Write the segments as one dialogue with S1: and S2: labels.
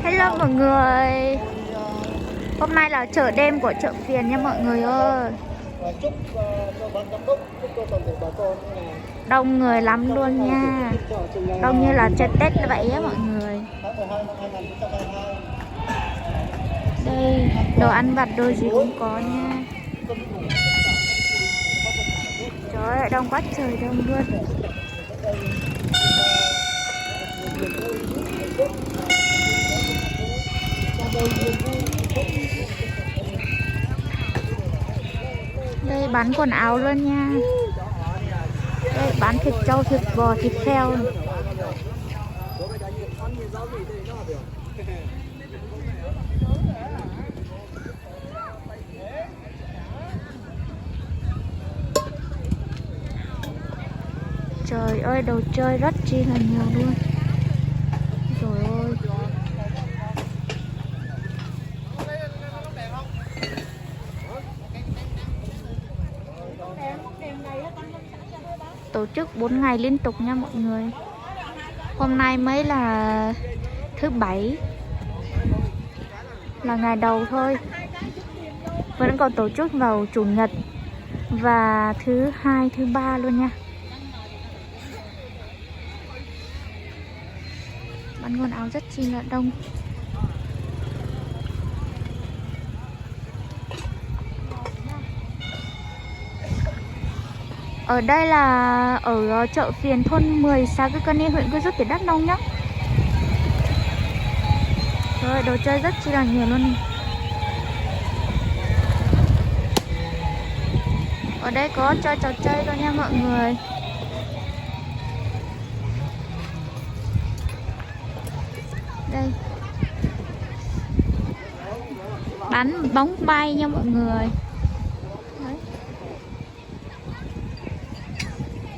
S1: Hello mọi người. Hôm nay là chợ đêm của chợ Phiền nha mọi người ơi.
S2: Chúc cho ban giám đốc, chúc cho toàn thể bà con
S1: Đông người lắm luôn nha. Đông như là chợ Tết vậy á mọi người.
S2: tháng 12 năm 2022.
S1: Đây, đồ ăn vặt đồ gì cũng có nha. Trời ơi, đông quá trời đông luôn. Đây bán quần áo luôn nha. Đây bán thịt trâu, thịt bò, thịt heo. Trời ơi, đồ chơi rất chi là nhiều luôn. Trời ơi. Tổ chức 4 ngày liên tục nha mọi người. Hôm nay mới là thứ Bảy, là ngày đầu thôi. Vẫn còn tổ chức vào Chủ nhật và thứ Hai, thứ Ba luôn nha. Bán quần áo rất chi là đông. Ở đây là ở chợ Phiền, thôn 10, xã Cư Cơ Ni, huyện Cư Rút, tỉnh Đắk Nông nhá. Rồi, đồ chơi rất chi là nhiều luôn. Ở đây có chơi trò chơi luôn nha mọi người. Đây, bán bóng bay nha mọi người. Đấy.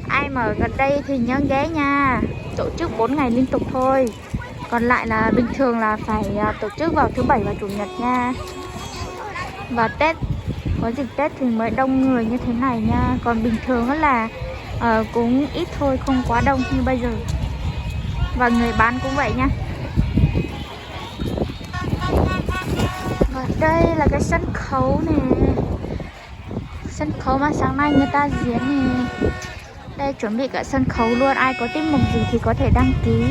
S1: Ai mà ở gần đây thì nhớ ghé nha. Tổ chức 4 ngày liên tục thôi. Còn lại là bình thường là phải tổ chức vào thứ Bảy và Chủ nhật nha. Và Tết, có dịp Tết thì mới đông người như thế này nha. Còn bình thường là cũng ít thôi, không quá đông như bây giờ. Và người bán cũng vậy nha. Và đây là cái sân khấu nè. Sân khấu mà sáng nay người ta diễn nè. Đây chuẩn bị cả sân khấu luôn. Ai có tiết mục gì thì có thể đăng ký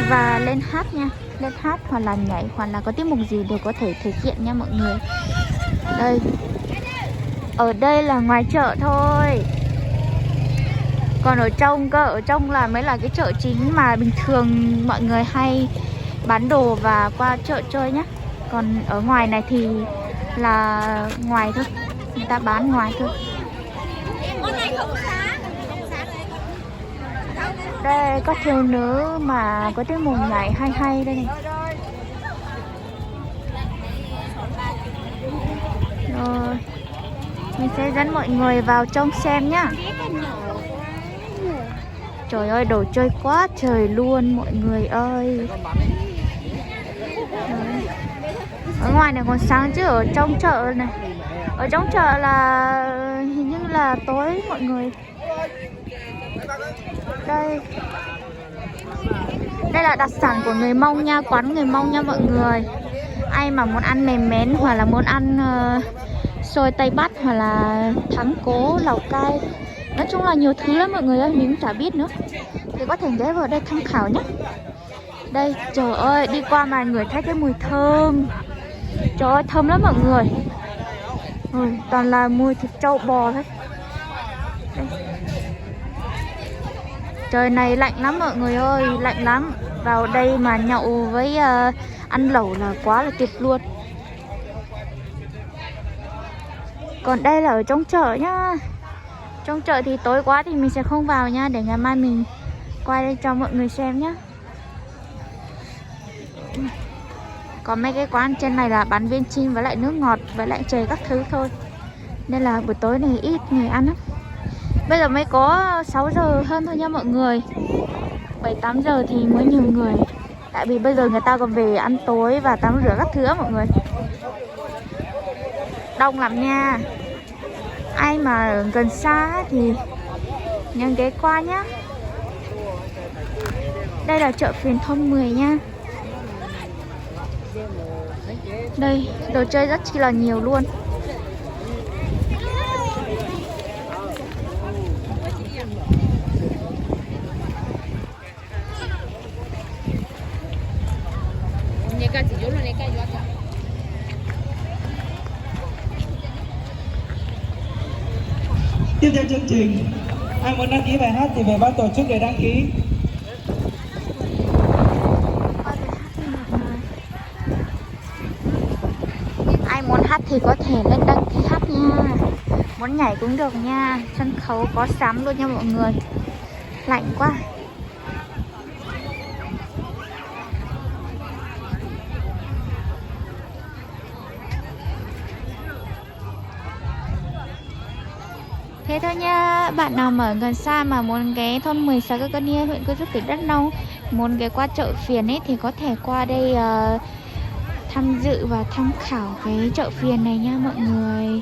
S1: và lên hát nha. Lên hát hoặc là nhảy hoặc là có tiết mục gì đều có thể thực hiện nha mọi người. Đây, ở đây là ngoài chợ thôi. Còn ở trong cơ, ở trong là mới là cái chợ chính mà bình thường mọi người hay bán đồ và qua chợ chơi nhá. Còn ở ngoài này thì là ngoài thôi, người ta bán ngoài thôi. Đây có thiếu nữ mà có tiết mục nhảy hay hay đây này. Rồi, mình sẽ dẫn mọi người vào trong xem nhá. Trời ơi, đồ chơi quá trời luôn mọi người ơi. Đấy. Ở ngoài này còn sáng chứ ở trong chợ này. Ở trong chợ là hình như là tối mọi người. Đây, đây là đặc sản của người Mông nha, quán người Mông nha mọi người. Ai mà muốn ăn mèn mén hoặc là muốn ăn xôi Tây Bắc hoặc là thắng cố Lào Cai, nói chung là nhiều thứ lắm mọi người ơi, mình cũng chả biết nữa, thì có thể ghé vào đây tham khảo nhé. Đây, trời ơi, đi qua mà người thấy cái mùi thơm. Trời ơi, thơm lắm mọi người. Toàn là mùi thịt trâu bò thôi. Đây. Trời này lạnh lắm mọi người ơi, lạnh lắm. Vào đây mà nhậu với ăn lẩu là quá là tuyệt luôn. Còn đây là ở trong chợ nhá. Trong chợ thì tối quá thì mình sẽ không vào nha, để ngày mai mình quay đây cho mọi người xem nhá. Còn mấy cái quán trên này là bán viên chiên với lại nước ngọt với lại chè các thứ thôi. Nên là buổi tối này ít người ăn lắm. Bây giờ mới có 6 giờ hơn thôi nha mọi người. 7-8 giờ thì mới nhiều người. Tại vì bây giờ người ta còn về ăn tối và tắm rửa các thứ á mọi người. Đông lắm nha. Ai mà gần xa thì nhớ ghé qua nhá. Đây là chợ Phiền thôn 10 nha. Đây, đồ chơi rất chi là nhiều luôn.
S3: Tiếp theo chương trình, ai muốn đăng ký bài hát thì về ban tổ chức để đăng ký.
S1: Ai muốn hát thì có thể lên đăng ký hát nha. Muốn nhảy cũng được nha. Sân khấu có sắm luôn nha mọi người. Lạnh quá. Thế thôi nha, bạn nào mà ở gần xa mà muốn ghé thôn 16 Cơ Nia, huyện Cơ Rút, tỉnh Đắk Nông, muốn ghé qua chợ phiên ấy thì có thể qua đây tham dự và tham khảo cái chợ phiên này nha mọi người.